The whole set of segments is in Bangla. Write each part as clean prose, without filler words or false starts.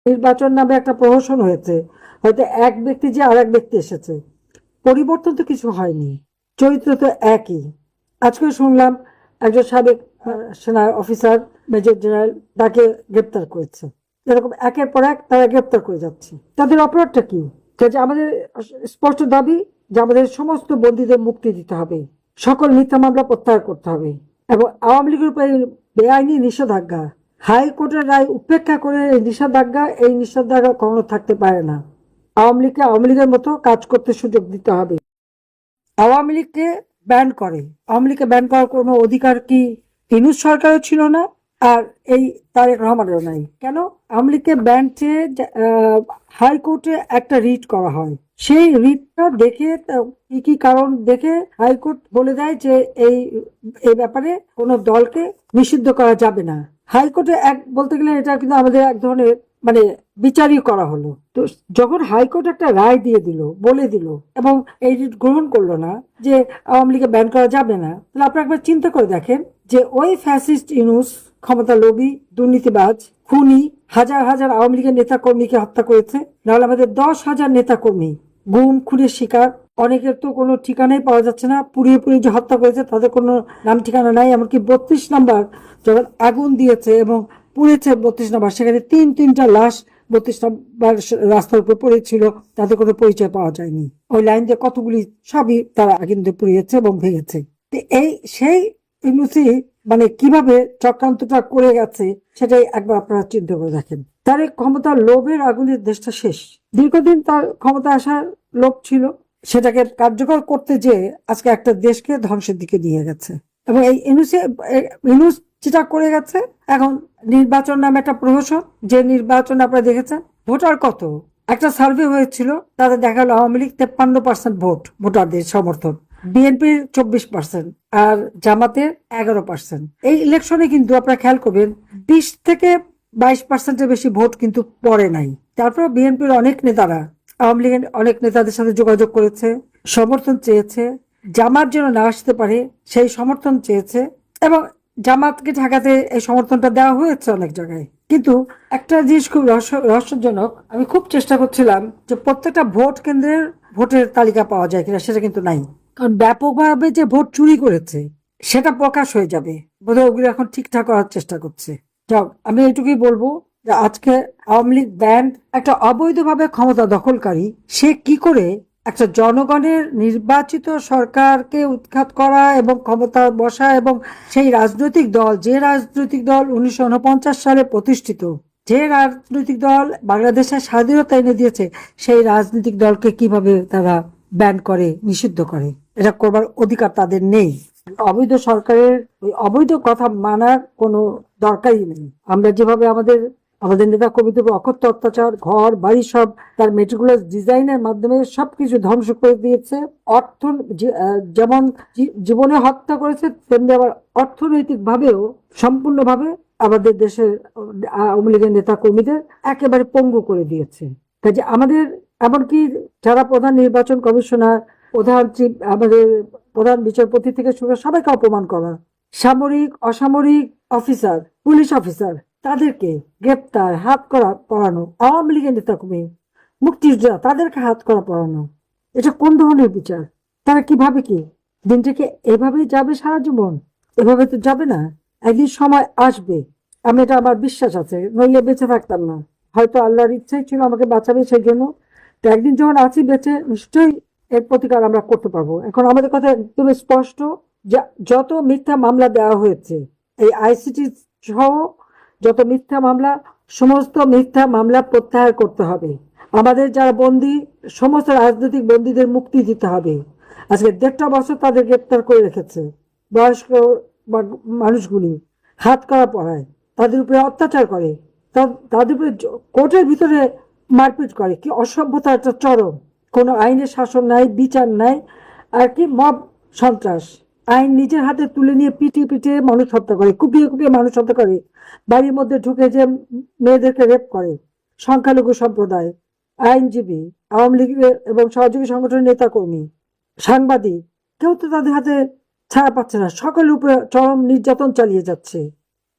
নির্বাচন নামে একটা প্রহসন হয়েছে, হয়তো এক ব্যক্তি যে আর এক ব্যক্তি এসেছে, পরিবর্তন তো কিছু হয়নি, চরিত্র তো একই। আজকে শুনলাম একজন সাবেক সেনা অফিসার মেজর জেনারেল তাকে গ্রেপ্তার করেছে। এরকম একের পর এক তারা গ্রেপ্তার করে যাচ্ছে। তাদের অপরাধটা কি? যে আমাদের স্পষ্ট দাবি যে আমাদের সমস্ত বন্দীদের মুক্তি দিতে হবে, সকল মিথ্যা মামলা প্রত্যাহার করতে হবে, এবং আওয়ামী লীগের উপরে বেআইনি নিষেধাজ্ঞা, হাইকোর্টের রায় উপেক্ষা করে এই নিষেধাজ্ঞা কখনো থাকতে পারে না। আওয়ামী লীগকে আওয়ামী লীগের মতো কাজ করতে সুযোগ দিতে হবে। আওয়ামী লীগকে ব্যান করে, আওয়ামী লীগকে ব্যান করার কোনো অধিকার কি ইউনূস সরকারও ছিল না, আর এই তারেক রহমানেরও নাই। কেন? আওয়ামী লীগকে ব্যান চেয়ে হাইকোর্টে একটা রিট করা হয়, সেই রিটটা দেখে কি কি কারণ দেখে হাইকোর্ট বলে দেয় যে এই ব্যাপারে কোনো দলকে নিষিদ্ধ করা যাবে না। হাইকোর্টে এক বলতে গেলে এটা কিন্তু আমাদের এক ধরনের মানে বিচারই করা হলো। তো যখন হাইকোর্ট একটা রায় দিয়ে দিল, বলে দিল, এবং এই রিট গ্রহণ করলো না যে আওয়ামী লীগকে ব্যান করা যাবে না, তাহলে আপনারা একবার চিন্তা করে দেখেন যে ওই ফ্যাসিস্ট ইউনূস ক্ষমতা লোভী, দুর্নীতিবাজ, খুনি, হাজার হাজার আওয়ামী লীগের নেতা কর্মীকে হত্যা করেছে। নাহলে আমাদের 10,000 নেতা কর্মী গুম খুনের শিকার, অনেকের তো কোনো ঠিকানাই পাওয়া যাচ্ছে না, পুড়িয়ে পুড়িয়ে যে হত্যা করেছে তাদের কোনো নাম ঠিকানা নাই। এমনকি 32 নম্বর যখন আগুন দিয়েছে এবং পুড়েছে 32 নম্বর, সেখানে তিনটা লাশ 32 নম্বর রাস্তার উপর পড়েছিল, তাদের কোনো পরিচয় পাওয়া যায়নি। ওই লাইন দিয়ে কতগুলি সবই তারা আগুন দিয়ে পুড়িয়েছে এবং ভেঙেছে। সেই ইউনূসি মানে কিভাবে চক্রান্তটা করে গেছে সেটাই একবার আপনারা চিন্তা করে দেখেন। তার এই ক্ষমতার লোভের আগুনে দেশটা শেষ। দীর্ঘদিন তার ক্ষমতা আসার লোভ ছিল, সেটাকে কার্যকর করতে যেয়ে আজকে একটা দেশকে ধ্বংসের দিকে নিয়ে গেছে। এবং এই ইউনূস যেটা করে গেছে, এখন নির্বাচন নামে একটা প্রহসন, যে নির্বাচন আপনারা দেখেছেন, ভোটার কত? একটা সার্ভে হয়েছিল, তাদের দেখা গেল আওয়ামী লীগ 53% ভোটারদের সমর্থন, বিএনপির 24%, আর জামাতের 11%। এই ইলেকশনে কিন্তু আপনারা খেয়াল করবেন 20 থেকে 22%-এর বেশি ভোট কিন্তু পড়ে নাই। তারপর বিএনপির অনেক নেতারা আওয়ামী লীগের অনেক নেতাদের সাথে যোগাযোগ করেছে, সমর্থন চেয়েছে, জামাত যেন না আসতে পারে সেই সমর্থন চেয়েছে, এবং জামাতকে ঠেকাতে এই সমর্থনটা দেওয়া হয়েছে অনেক জায়গায়। কিন্তু একটা জিনিস খুব রহস্যজনক, আমি খুব চেষ্টা করছিলাম যে প্রত্যেকটা ভোট কেন্দ্রের ভোটের তালিকা পাওয়া যায় কিনা, সেটা কিন্তু নাই। কারণ ব্যাপকভাবে যে ভোট চুরি করেছে সেটা প্রকাশ হয়ে যাবে, বোধহয় ওগুলো এখন ঠিকঠাক করার চেষ্টা করছে। যাক, আমি এইটুকুই বলবো যে আজকে আওয়ামী লীগ ব্যান্ড একটা অবৈধভাবে ক্ষমতা দখলকারী, সে কি করে একটা জনগণের নির্বাচিত সরকারকে উৎখাত করা এবং ক্ষমতা বসা, এবং সেই রাজনৈতিক দল, যে রাজনৈতিক দল 1949 সালে প্রতিষ্ঠিত, যে রাজনৈতিক দল বাংলাদেশের স্বাধীনতা এনে দিয়েছে, সেই রাজনৈতিক দলকে কিভাবে তারা ব্যান করে, নিষিদ্ধ করে, এটা করবার অধিকার তাদের নেই। অবৈধ সরকারের ওই অবৈধ কথা মানার কোনো দরকারই নেই। আমরা যেভাবে আমাদের নেতা কর্মীদের উপর অকথ্য অত্যাচার, ঘর বাড়ি সব তার মেটিকুলাস ডিজাইনের মাধ্যমে সবকিছু ধ্বংস করে দিয়েছে, অর্থ যেমন জীবনে হত্যা করেছে, তেমনি আবার অর্থনৈতিক ভাবেও সম্পূর্ণভাবে আমাদের দেশের আওয়ামী লীগের নেতা কর্মীদের একেবারে পঙ্গু করে দিয়েছে। কাজে আমাদের, এমনকি যারা প্রধান নির্বাচন কমিশনার, আমাদের প্রধান বিচারপতি থেকে শুরু করে সবাইকে অপমান করা, সামরিক অসামরিক অফিসার, পুলিশ অফিসার, তাদেরকে গ্রেপ্তার, হাত করা পড়ানো, আওয়ামী লীগের নেতাকর্মী, মুক্তিযোদ্ধা, তাদেরকে হাত করা পড়ানো, এটা কোন ধরনের বিচার? তারা কিভাবে কি দিনটাকে এভাবেই যাবে সারা জীবন? এভাবে তো যাবে না, একদিন সময় আসবে, আমি এটা আমার বিশ্বাস আছে, নইলে বেঁচে থাকতাম না। হয়তো আল্লাহর ইচ্ছাই ছিল আমাকে বাঁচাবে, সেই জন্য। তো একদিন যখন আছি বেঁচে, নিশ্চয়ই এর প্রতিকার আমরা করতে পারবো। এখন আমাদের কথা একদম স্পষ্ট, যত মিথ্যা মামলা দেওয়া হয়েছে, এই আইসিটি সহ যত মিথ্যা মামলা, সমস্ত মিথ্যা মামলা প্রত্যাহার করতে হবে। আমাদের যারা বন্দী, সমস্ত রাজনৈতিক বন্দীদের মুক্তি দিতে হবে। আজকে 1.5 বছর তাদের গ্রেপ্তার করে রেখেছে, বয়স্ক মানুষগুলি হাত করা পড়ায়, তাদের উপরে অত্যাচার করে, তাদের উপরে কোর্টের ভিতরে মারপিট করে। কি অসভ্যতা, একটা চরম। কোনো আইনের শাসন নাই, বিচার নাই, আর কি মব সন্ত্রাস। আইন নিজের হাতে তুলে নিয়ে পিটিয়ে পিটিয়ে মানুষ হত্যা করে, কুপিয়ে কুপিয়ে মানুষ হত্যা করে, বাড়ির মধ্যে ঢুকে যে মেয়েদেরকে রেপ করে। সংখ্যালঘু সম্প্রদায়, আইনজীবী, আওয়ামী লীগের এবং সহযোগী সংগঠনের নেতাকর্মী, সাংবাদিক, কেউ তো তাদের হাতে ছাড়া পাচ্ছে না। সকলের উপরে চরম নির্যাতন চালিয়ে যাচ্ছে,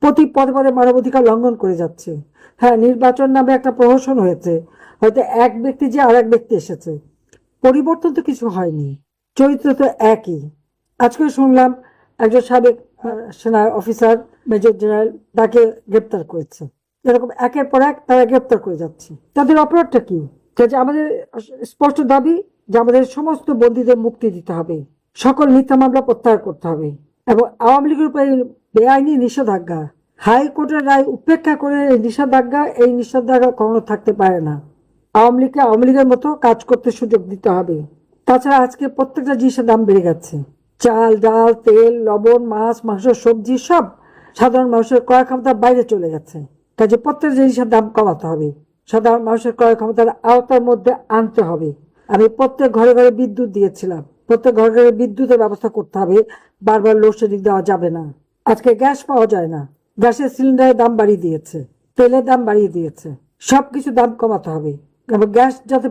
প্রতি পদে পদে মানবাধিকার লঙ্ঘন করে যাচ্ছে। হ্যাঁ, নির্বাচন নামে একটা প্রহসন হয়েছে, হয়তো এক ব্যক্তি যে আর এক ব্যক্তি এসেছে। পরিবর্তন তো কিছু হয়নি, চরিত্র তো একই। আজকে শুনলাম একজন সাবেক সেনা অফিসার মেজর জেনারেল তাকে গ্রেপ্তার করেছে। এরকম একের পর এক তারা গ্রেপ্তার করে যাচ্ছে। তাদের অপরাধটা কি? যে আমাদের স্পষ্ট দাবি যে আমাদের সমস্ত বন্দীদের মুক্তি দিতে হবে, সকল মিথ্যা মামলা প্রত্যাহার করতে হবে, এবং আওয়ামী লীগের উপরে বেআইনি নিষেধাজ্ঞা, হাইকোর্টের রায় উপেক্ষা করে এই নিষেধাজ্ঞা কখনো থাকতে পারে না। আওয়ামী লীগকে আওয়ামী লীগের মতো কাজ করতে সুযোগ দিতে হবে। তাছাড়া আজকে প্রত্যেকটা জিনিসের দাম বেড়ে গেছে। চাল, ডাল, তেল, লবণ, মাছ, মাংস, সবজি সব সাধারণ মানুষের ক্রয় ক্ষমতার বাইরে চলে গেছে। কাজে প্রত্যেক জিনিসের দাম কমাতে হবে, সাধারণ মানুষের ক্রয় ক্ষমতার আওতার মধ্যে আনতে হবে। আমি প্রত্যেক ঘরে ঘরে বিদ্যুৎ দিয়েছিলাম, প্রত্যেক ঘরে ঘরে বিদ্যুতের ব্যবস্থা করতে হবে। বারবার লোডশেডিং দেওয়া যাবে না। আজকে গ্যাস পাওয়া যায় না, গ্যাসের সিলিন্ডারের দাম বাড়িয়ে দিয়েছে, তেলের দাম বাড়িয়ে দিয়েছে। সবকিছু দাম কমাতে হবে এবং গ্যাস যাতে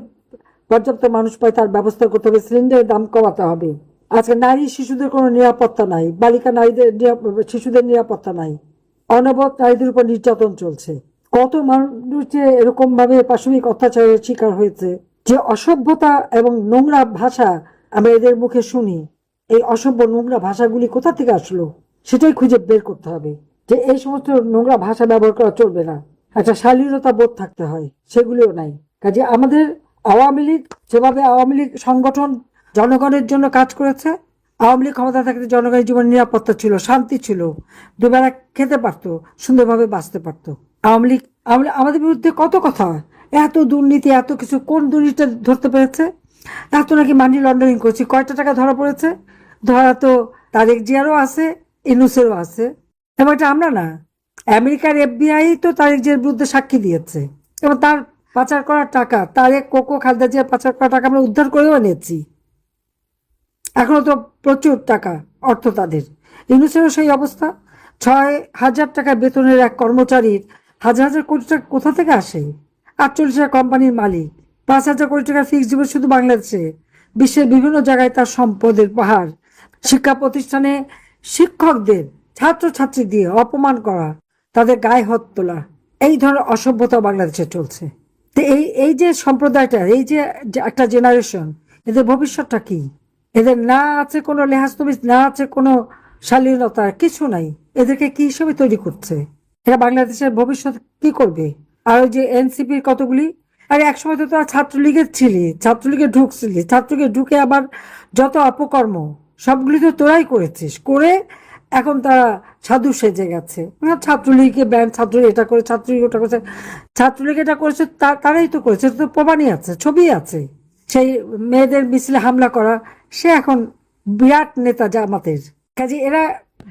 পর্যাপ্ত মানুষ পায় তার ব্যবস্থা করতে হবে। সিলিন্ডারের দাম কমাতে হবে। আজকে নারী শিশুদের কোনো নিরাপত্তা নাই, বালিকা নারীদের শিশুদের নিরাপত্তা নাই, অনবরত নারীদের উপর নির্যাতন চলছে। কত মানুষ যে এরকম ভাবে পাশবিক অত্যাচারের শিকার হয়েছে, যে অসভ্যতা এবং নোংরা ভাষা আমরা এদের মুখে শুনি, এই অসভ্য নোংরা ভাষাগুলি কোথা থেকে আসলো সেটাই খুঁজে বের করতে হবে। যে এই সমস্ত নোংরা ভাষা ব্যবহার করা চলবে না, একটা শালীনতা বোধ থাকতে হয়, সেগুলিও নাই। কাজে আমাদের আওয়ামী লীগ যেভাবে আওয়ামী লীগ সংগঠন জনগণের জন্য কাজ করেছে, আওয়ামী লীগ ক্ষমতা থাকতে জনগণের জীবনে নিরাপত্তা ছিল, শান্তি ছিল, দুবেলা খেতে পারতো, সুন্দরভাবে বাঁচতে পারতো। আওয়ামী লীগ আমাদের বিরুদ্ধে কত কথা, এত দুর্নীতি, এত কিছু। কোন দুর্নীতিটা ধরতে পেরেছে? তার তো নাকি মানি লন্ডারিং করছি। কয়টা টাকা ধরা পড়েছে? ধরা তো তারেক জিয়ারও আছে, ইউনূসেরও আছে, এবং এটা আমরা না, আমেরিকার FBI তো তারেক জিয়ার বিরুদ্ধে সাক্ষী দিয়েছে। এবং তার পাচার করা টাকা, তারেক কোকো খালেদা জিয়ার পাচার করা টাকা আমরা উদ্ধার করেও এনেছি। এখনো তো প্রচুর টাকা, অর্থ তাদের। ইউনূসেরও সেই অবস্থা। 6,000 টাকা বেতনের এক কর্মচারীর হাজার হাজার কোটি টাকা কোথা থেকে আসে? 48টা কোম্পানির মালিক, 5,000 কোটি টাকার ফিক্সড ডিপোজিট শুধু বাংলাদেশে। বিশ্বের বিভিন্ন জায়গায় তার সম্পদের পাহাড়। শিক্ষা প্রতিষ্ঠানে শিক্ষকদের ছাত্রছাত্রী দিয়ে অপমান করা, তাদের গায়ে হাত তোলা, এই ধরনের অসভ্যতা বাংলাদেশে চলছে। তো এই যে সম্প্রদায়টা, এই যে একটা জেনারেশন, এদের ভবিষ্যৎটা কি? এদের না আছে কোনো লেহাজতমিজ, না আছে কোনো শালীনতা, কিছু নাই। এদেরকে কি হিসেবে তৈরি করছে? এরা বাংলাদেশের ভবিষ্যৎ কি করবে? আর ওই যে এনসিপির কতগুলি, আরে একসময় তো তোরা ছাত্রলীগের ছিলি, ছাত্রলীগে ঢুকছিলি, ছাত্রলীগে ঢুকে আবার যত অপকর্ম সবগুলি তো তোরাই করেছিস, করে এখন তারা সাধু সেজে গেছে। ছাত্রলীগকে ব্যান্ড, ছাত্রলীগ এটা করে, ছাত্রলীগ ওটা করেছে, ছাত্রলীগ এটা করেছে, তারাই তো করেছে, তো প্রমাণই আছে, ছবি আছে। সেই মেয়েদের মিছিলে হামলা করা, সে এখন বিরাট নেতা জামাতের। কাজে এরা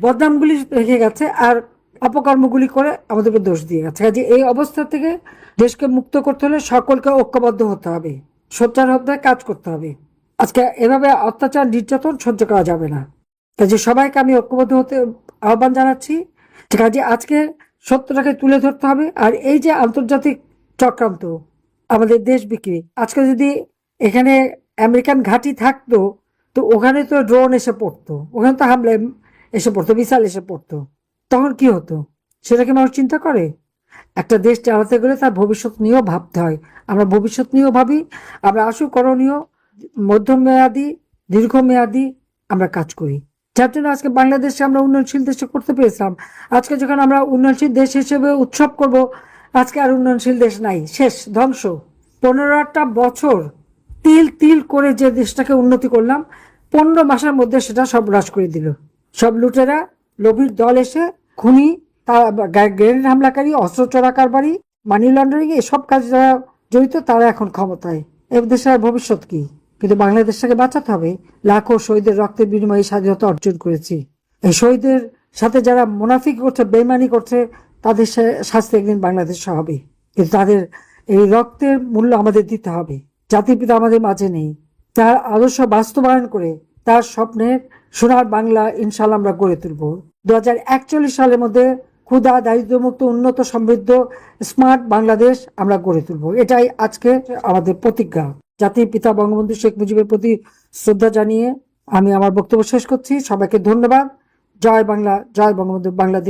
বদনামগুলি রেখে গেছে আর অপকর্মগুলি করে আমাদেরকে দোষ দিয়ে গেছে। কাজে এই অবস্থা থেকে দেশকে মুক্ত করতে হলে সকলকে ঐক্যবদ্ধ হতে হবে, সোচ্চার হতে কাজ করতে হবে। আজকে এভাবে অত্যাচার নির্যাতন সহ্য করা যাবে না। কাজে সবাইকে আমি ঐক্যবদ্ধ হতে আহ্বান জানাচ্ছি। কাজে আজকে সত্যটাকে তুলে ধরতে হবে। আর এই যে আন্তর্জাতিক চক্রান্ত, আমাদের দেশ বিক্রি, আজকে যদি এখানে আমেরিকান ঘাঁটি থাকতো তো ওখানে তো ড্রোন এসে পড়তো, ওখানে তো হামলা এসে পড়তো, মিসাইল এসে পড়তো, তখন কি হতো? সেটাকে মানুষ চিন্তা করে? একটা দেশ চালাতে গেলে তার ভবিষ্যৎ নিয়েও ভাবতে হয়। আমরা ভবিষ্যৎ নিয়েও ভাবি, আমরা আশু করণীয়, মধ্যমেয়াদী, দীর্ঘমেয়াদী আমরা কাজ করি। যার জন্য আজকে বাংলাদেশে আমরা উন্নয়নশীল দেশে করতে পেরেছিলাম। আজকে যখন আমরা উন্নয়নশীল দেশ হিসেবে উৎসব করব, আজকে আর উন্নয়নশীল দেশ নাই, শেষ, ধ্বংস। 15টা বছর তিল তিল করে যে দেশটাকে উন্নতি করলাম, 15 মাসের মধ্যে সেটা সব হ্রাস করে দিল। সব লুটেরা, লোভীর দল এসে খুনি, গ্রেনেড হামলাকারী, অস্ত্র চোরা কারবারি, মানি লন্ডারিং, এসব কাজ যারা জড়িত তারা এখন ক্ষমতায়। এ দেশের ভবিষ্যৎ কি? কিন্তু বাংলাদেশটাকে বাঁচাতে হবে। লাখো শহীদের রক্তের বিনিময়ে স্বাধীনতা অর্জন করেছি। এই শহীদের সাথে যারা মুনাফিক করছে, বেইমানি করছে, তাদের শাস্তি একদিন বাংলাদেশে হবে। কিন্তু তাদের এই রক্তের মূল্য আমাদের দিতে হবে। জাতির পিতা আমাদের মাঝে নেই, তার আদর্শ বাস্তবায়ন করে তার স্বপ্নের সোনার বাংলা ইনশাল্লাহ আমরা গড়ে তুলব। 2041 সালের মধ্যে ক্ষুধা, দারিদ্র্যমুক্ত, উন্নত, সমৃদ্ধ, স্মার্ট বাংলাদেশ আমরা গড়ে তুলব। এটাই আজকে আমাদের প্রতিজ্ঞা। জাতির পিতা বঙ্গবন্ধু শেখ মুজিবের প্রতি শ্রদ্ধা জানিয়ে আমি আমার বক্তব্য শেষ করছি। সবাইকে ধন্যবাদ। জয় বাংলা, জয় বঙ্গবন্ধু। বাংলাদেশ